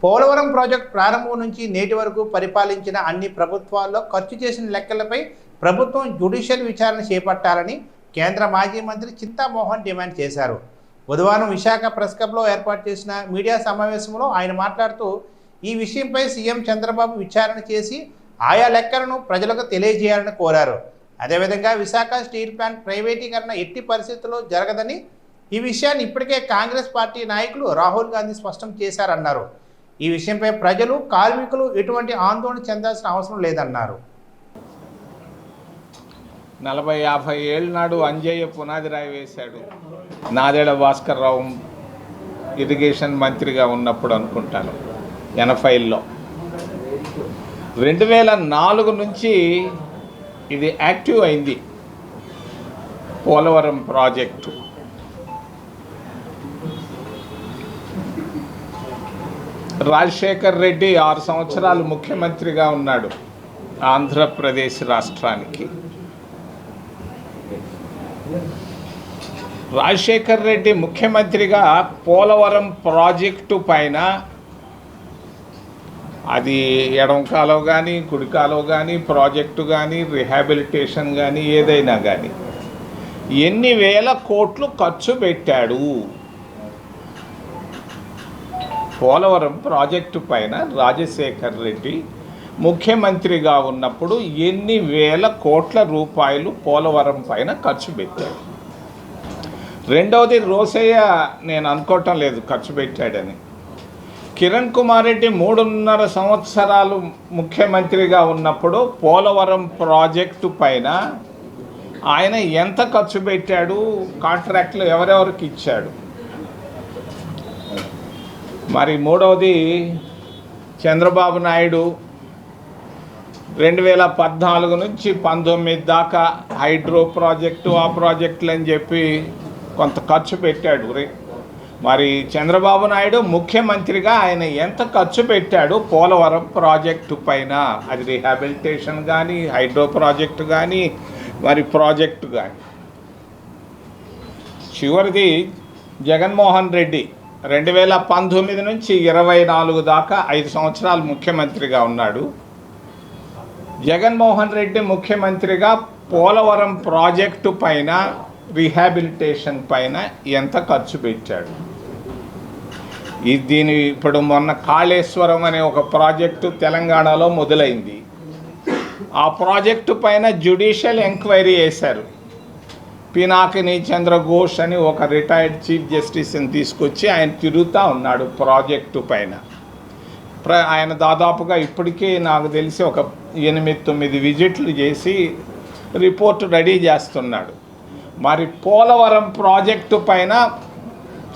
Polavaram project ప్రారంభం నుంచి నేటి వరకు పరిపాలించిన అన్ని ప్రభుత్వాల్లో ఖర్చు చేసిన లెక్కలపై ప్రభుత్వం జ్యుడిషియల్ విచారణ చేపట్టాలని కేంద్ర మాజీ మంత్రి చింతామోహన్ డిమాండ్ చేశారు. బుధవారం విశాఖ ప్రెస్ క్లబ్లో ఏర్పాటు చేసిన మీడియా సమావేశంలో ఆయన మాట్లాడుతూ ఈ విషయంపై సీఎం చంద్రబాబు విచారణ చేసి ఆయా లెక్కలను ప్రజలకు తెలియజేయాలని కోరారు. అదేవిధంగా విశాఖ స్టీల్ ప్లాంట్ ప్రైవేటీకరణ ఎట్టి పరిస్థితుల్లో జరగదని, ఈ విషయాన్ని ఇప్పటికే కాంగ్రెస్ పార్టీ నాయకులు రాహుల్ గాంధీ స్పష్టం చేశారన్నారు. ఈ విషయంపై ప్రజలు, కార్మికులు ఎటువంటి ఆందోళన చెందాల్సిన అవసరం లేదన్నారు. 40-50 ఏళ్ళ నాడు అంజయ్య పునాది రాయి వేశాడు. నాదెళ్ల భాస్కర్ రావు ఇరిగేషన్ మంత్రిగా ఉన్నప్పుడు అనుకుంటాను 80లో. 2004 నుంచి ఇది యాక్టివ్ అయింది పోలవరం ప్రాజెక్టు. రాజశేఖర్ రెడ్డి 6 సంవత్సరాలు ముఖ్యమంత్రిగా ఉన్నాడు ఆంధ్రప్రదేశ్ రాష్ట్రానికి. రాజశేఖర్ రెడ్డి ముఖ్యమంత్రిగా పోలవరం ప్రాజెక్టు పైన అది ఎడమ కాలువ కానీ, కుడి కాలువ కానీ, ప్రాజెక్టు కానీ, రిహాబిలిటేషన్ కానీ, ఏదైనా కానీ ఎన్ని వేల కోట్లు ఖర్చు పెట్టాడు. పోలవరం ప్రాజెక్టు పైన రాజశేఖర్ రెడ్డి ముఖ్యమంత్రిగా ఉన్నప్పుడు ఎన్ని వేల కోట్ల రూపాయలు పోలవరం పైన ఖర్చు పెట్టాడు. రెండవది, రోసయ్య నేను అనుకోవటం లేదు ఖర్చు పెట్టాడని. కిరణ్ కుమార్ రెడ్డి 3.5 సంవత్సరాలు ముఖ్యమంత్రిగా ఉన్నప్పుడు పోలవరం ప్రాజెక్టు పైన ఆయన ఎంత ఖర్చు పెట్టాడు, కాంట్రాక్టులు ఎవరెవరికి ఇచ్చాడు. మరి మూడవది, చంద్రబాబు నాయుడు 2014 నుంచి 19 దాకా హైడ్రో ప్రాజెక్టు, ఆ ప్రాజెక్టులు అని చెప్పి కొంత ఖర్చు పెట్టాడు. మరి చంద్రబాబు నాయుడు ముఖ్యమంత్రిగా ఆయన ఎంత ఖర్చు పెట్టాడు పోలవరం ప్రాజెక్టు పైన, అది రిహాబిలిటేషన్ కానీ, హైడ్రో ప్రాజెక్టు కానీ, మరి ప్రాజెక్టు కానీ. చివరిది జగన్మోహన్ రెడ్డి 2019 నుంచి 24 దాకా 5 సంవత్సరాలు ముఖ్యమంత్రిగా ఉన్నాడు. జగన్మోహన్ రెడ్డి ముఖ్యమంత్రిగా పోలవరం ప్రాజెక్టు పైన, రిహాబిలిటేషన్ పైన ఎంత ఖర్చు పెట్టాడు. దీని ఇప్పుడు మొన్న కాళేశ్వరం అనే ఒక ప్రాజెక్టు తెలంగాణలో మొదలైంది. ఆ ప్రాజెక్టు పైన జ్యుడిషియల్ ఎంక్వైరీ చేశారు. పినాకిని చంద్రఘోష్ అని ఒక రిటైర్డ్ చీఫ్ జస్టిస్ని తీసుకొచ్చి ఆయన తిరుగుతూ ఉన్నాడు ప్రాజెక్టు పైన. ఆయన దాదాపుగా ఇప్పటికీ నాకు తెలిసి ఒక 8-9 విజిట్లు చేసి రిపోర్టు రెడీ చేస్తున్నాడు. మరి పోలవరం ప్రాజెక్టు పైన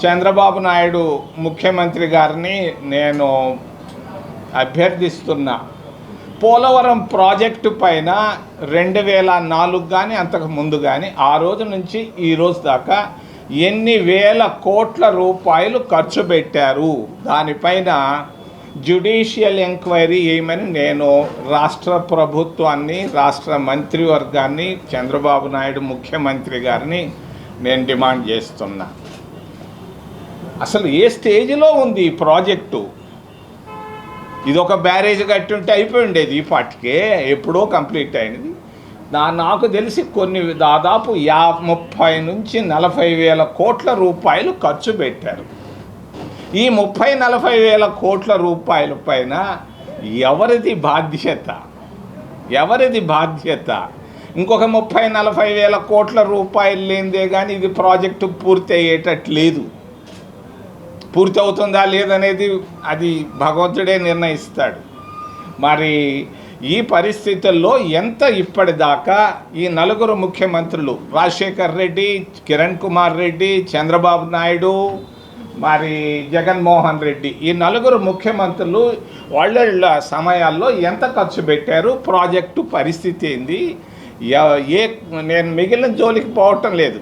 చంద్రబాబు నాయుడు ముఖ్యమంత్రి గారిని నేను అభ్యర్థిస్తున్నా, పోలవరం ప్రాజెక్టు పైన 2004 కానీ అంతకు ముందు కానీ ఆ రోజు నుంచి ఈ రోజు దాకా ఎన్ని వేల కోట్ల రూపాయలు ఖర్చు పెట్టారు, దానిపైన జ్యుడిషియల్ ఎంక్వైరీ చేయమని నేను రాష్ట్ర ప్రభుత్వాన్ని, రాష్ట్ర మంత్రివర్గాన్ని, చంద్రబాబు నాయుడు ముఖ్యమంత్రి గారిని నేను డిమాండ్ చేస్తున్నా. అసలు ఏ స్టేజ్లో ఉంది ఈ ప్రాజెక్టు? ఇది ఒక బ్యారేజ్ కట్టి ఉంటే అయిపోయి ఉండేది ఈ పాటికే, ఎప్పుడో కంప్లీట్ అయినది. నాకు తెలిసి దాదాపు 30 నుంచి 40 వేల కోట్ల రూపాయలు ఖర్చు పెట్టారు. ఈ 30-40 వేల కోట్ల రూపాయల పైన ఎవరిది బాధ్యత? ఇంకొక 30-40 వేల కోట్ల రూపాయలు లేనిదే కానీ ఇది ప్రాజెక్టు పూర్తి అయ్యేటట్లేదు. పూర్తి అవుతుందా లేదనేది అది భగవంతుడే నిర్ణయిస్తాడు. మరి ఈ పరిస్థితుల్లో ఎంత ఇప్పటిదాకా ఈ 4 ముఖ్యమంత్రులు, రాజశేఖర్ రెడ్డి, కిరణ్ కుమార్ రెడ్డి, చంద్రబాబు నాయుడు, మరి జగన్మోహన్ రెడ్డి, ఈ 4 ముఖ్యమంత్రులు వాళ్ళ సమయాల్లో ఎంత ఖర్చు పెట్టారు, ప్రాజెక్టు పరిస్థితి ఏంది? నేను మిగిలిన జోలికి పోవటం లేదు.